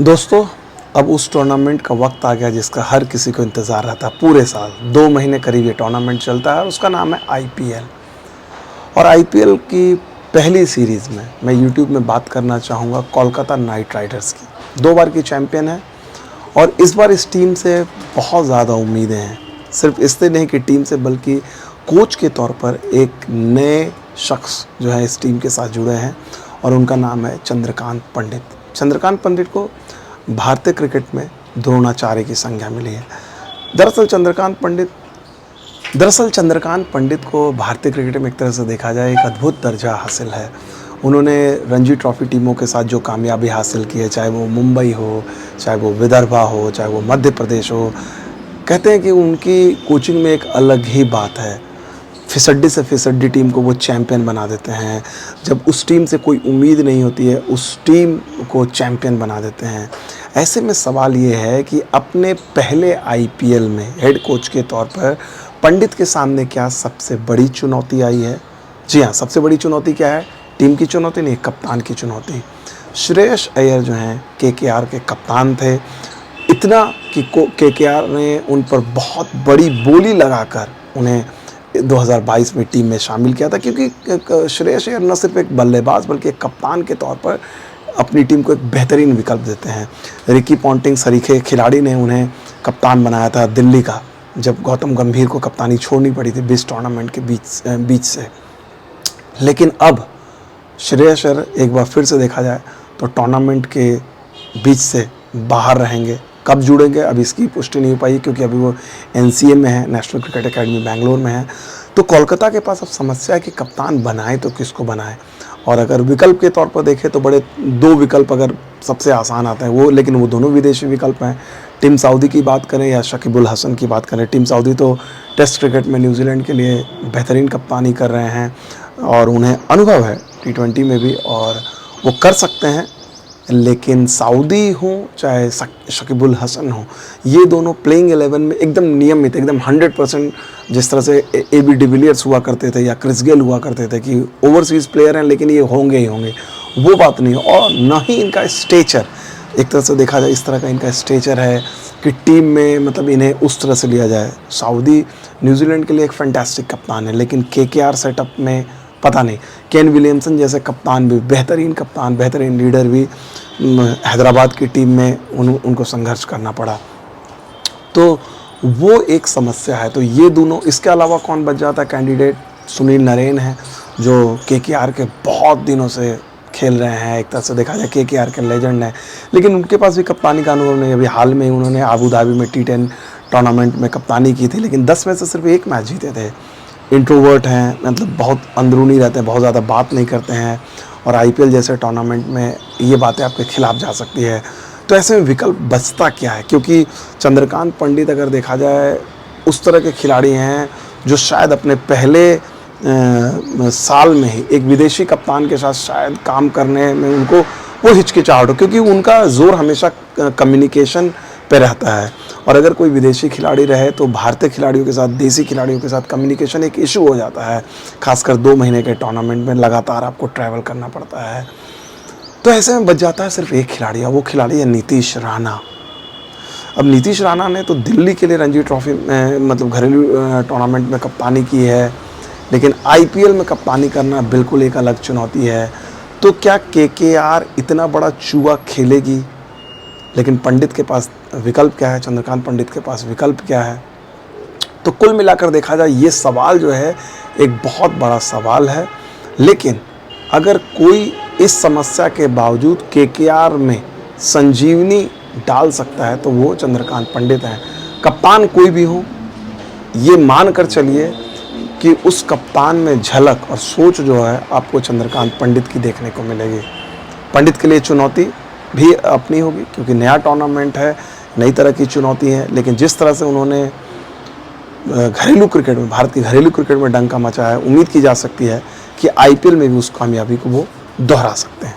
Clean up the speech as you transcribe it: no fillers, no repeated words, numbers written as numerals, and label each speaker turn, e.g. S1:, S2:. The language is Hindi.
S1: दोस्तों, अब उस टूर्नामेंट का वक्त आ गया जिसका हर किसी को इंतज़ार रहता है। पूरे साल 2 महीने करीब ये टूर्नामेंट चलता है और उसका नाम है आईपीएल। और आईपीएल की पहली सीरीज़ में मैं यूट्यूब में बात करना चाहूँगा कोलकाता नाइट राइडर्स की। 2 बार की चैम्पियन है और इस बार इस टीम से बहुत ज़्यादा उम्मीदें हैं। सिर्फ इसलिए नहीं कि टीम से, बल्कि कोच के तौर पर एक नए शख्स जो है इस टीम के साथ जुड़े हैं और उनका नाम है चंद्रकांत पंडित। चंद्रकांत पंडित को भारतीय क्रिकेट में द्रोणाचार्य की संज्ञा मिली है। दरअसल चंद्रकांत पंडित को भारतीय क्रिकेट में एक तरह से देखा जाए एक अद्भुत दर्जा हासिल है। उन्होंने रणजी ट्रॉफी टीमों के साथ जो कामयाबी हासिल की है, चाहे वो मुंबई हो, चाहे वो विदर्भा हो, चाहे वो मध्य प्रदेश हो, कहते हैं कि उनकी कोचिंग में एक अलग ही बात है। फिसड्डी से फिसड्डी टीम को वो चैम्पियन बना देते हैं। जब उस टीम से कोई उम्मीद नहीं होती है, उस टीम को चैम्पियन बना देते हैं। ऐसे में सवाल ये है कि अपने पहले आईपीएल में हेड कोच के तौर पर पंडित के सामने क्या सबसे बड़ी चुनौती आई है? जी हाँ, सबसे बड़ी चुनौती क्या है? टीम की चुनौती नहीं, कप्तान की चुनौती। श्रेयस अय्यर जो हैं केकेआर के कप्तान थे, इतना कि केकेआर ने उन पर बहुत बड़ी बोली लगाकर उन्हें 2022 में टीम में शामिल किया था, क्योंकि श्रेयस अय्यर न सिर्फ एक बल्लेबाज बल्कि एक कप्तान के तौर पर अपनी टीम को एक बेहतरीन विकल्प देते हैं। रिकी पॉन्टिंग सरीखे खिलाड़ी ने उन्हें कप्तान बनाया था दिल्ली का, जब गौतम गंभीर को कप्तानी छोड़नी पड़ी थी 20 टूर्नामेंट के बीच से। लेकिन अब श्रेयस अय्यर एक बार फिर से देखा जाए तो टूर्नामेंट के बीच से बाहर रहेंगे। कब जुड़ेंगे अभी इसकी पुष्टि नहीं हो पाई, क्योंकि अभी वो एनसीए में है, नेशनल क्रिकेट एकेडमी बैंगलोर में है। तो कोलकाता के पास अब समस्या है कि कप्तान बनाए तो किसको बनाए। और अगर विकल्प के तौर पर देखें तो बड़े 2 विकल्प अगर सबसे आसान आते हैं लेकिन वो दोनों विदेशी विकल्प हैं। टीम सऊदी की बात करें या शकीब उल हसन की बात करें, टीम सऊदी तो टेस्ट क्रिकेट में न्यूजीलैंड के लिए बेहतरीन कप्तानी कर रहे हैं और उन्हें अनुभव है T20 में भी और वो कर सकते हैं। लेकिन सऊदी हो चाहे शकीब उल हसन हो, ये दोनों प्लेइंग 11 में एकदम नियमित, एकदम 100%, जिस तरह से AB डिविलियर्स हुआ करते थे या क्रिस गेल हुआ करते थे कि ओवरसीज़ प्लेयर हैं लेकिन ये होंगे ही होंगे, वो बात नहीं। और ना ही इनका स्टेचर, एक तरह से देखा जाए इस तरह का इनका स्टेचर है कि टीम में मतलब इन्हें उस तरह से लिया जाए। सऊदी न्यूजीलैंड के लिए एक फैंटास्टिक कप्तान है, लेकिन केकेआर सेटअप में पता नहीं। केन विलियमसन जैसे कप्तान भी, बेहतरीन कप्तान, बेहतरीन लीडर भी, हैदराबाद की टीम में उनको संघर्ष करना पड़ा, तो वो एक समस्या है। तो ये दोनों, इसके अलावा कौन बच जाता है कैंडिडेट? सुनील नरेन है जो केकेआर के बहुत दिनों से खेल रहे हैं, एक तरह से देखा जाए केकेआर के लेजेंड हैं, लेकिन उनके पास भी कप्तानी का अनुभव नहीं। अभी हाल में ही उन्होंने आबू धाबी में T10 टूर्नामेंट में कप्तानी की थी, लेकिन 10 में से सिर्फ 1 मैच जीते थे। इंट्रोवर्ट हैं, मतलब बहुत अंदरूनी रहते हैं, बहुत ज़्यादा बात नहीं करते हैं और आईपीएल जैसे टूर्नामेंट में ये बातें आपके खिलाफ जा सकती है। तो ऐसे में विकल्प बचता क्या है? क्योंकि चंद्रकांत पंडित अगर देखा जाए उस तरह के खिलाड़ी हैं जो शायद अपने पहले साल में ही एक विदेशी कप्तान के साथ शायद काम करने में उनको वो हिचकिचाहट हो, क्योंकि उनका जोर हमेशा कम्युनिकेशन पे रहता है। और अगर कोई विदेशी खिलाड़ी रहे तो भारतीय खिलाड़ियों के साथ, देसी खिलाड़ियों के साथ कम्युनिकेशन एक इशू हो जाता है, खासकर 2 महीने के टूर्नामेंट में लगातार आपको ट्रैवल करना पड़ता है। तो ऐसे में बच जाता है सिर्फ एक खिलाड़ी, वो खिलाड़ी है नीतीश राणा। अब नीतीश राणा ने तो दिल्ली के लिए रणजी ट्रॉफी में, मतलब घरेलू टूर्नामेंट में कप्तानी की है, लेकिन आईपीएल में कप्तानी करना बिल्कुल एक अलग चुनौती है। तो क्या केकेआर इतना बड़ा चूहा खेलेगी? लेकिन पंडित के पास विकल्प क्या है? चंद्रकांत पंडित के पास विकल्प क्या है? तो कुल मिलाकर देखा जाए ये सवाल जो है एक बहुत बड़ा सवाल है। लेकिन अगर कोई इस समस्या के बावजूद केकेआर में संजीवनी डाल सकता है तो वो चंद्रकांत पंडित हैं। कप्तान कोई भी हो, ये मान कर चलिए कि उस कप्तान में झलक और सोच जो है आपको चंद्रकांत पंडित की देखने को मिलेगी। पंडित के लिए चुनौती भी अपनी होगी, क्योंकि नया टूर्नामेंट है, नई तरह की चुनौती है, लेकिन जिस तरह से उन्होंने घरेलू क्रिकेट में, भारत की घरेलू क्रिकेट में डंका मचाया है, उम्मीद की जा सकती है कि आईपीएल में भी उस कामयाबी को वो दोहरा सकते हैं।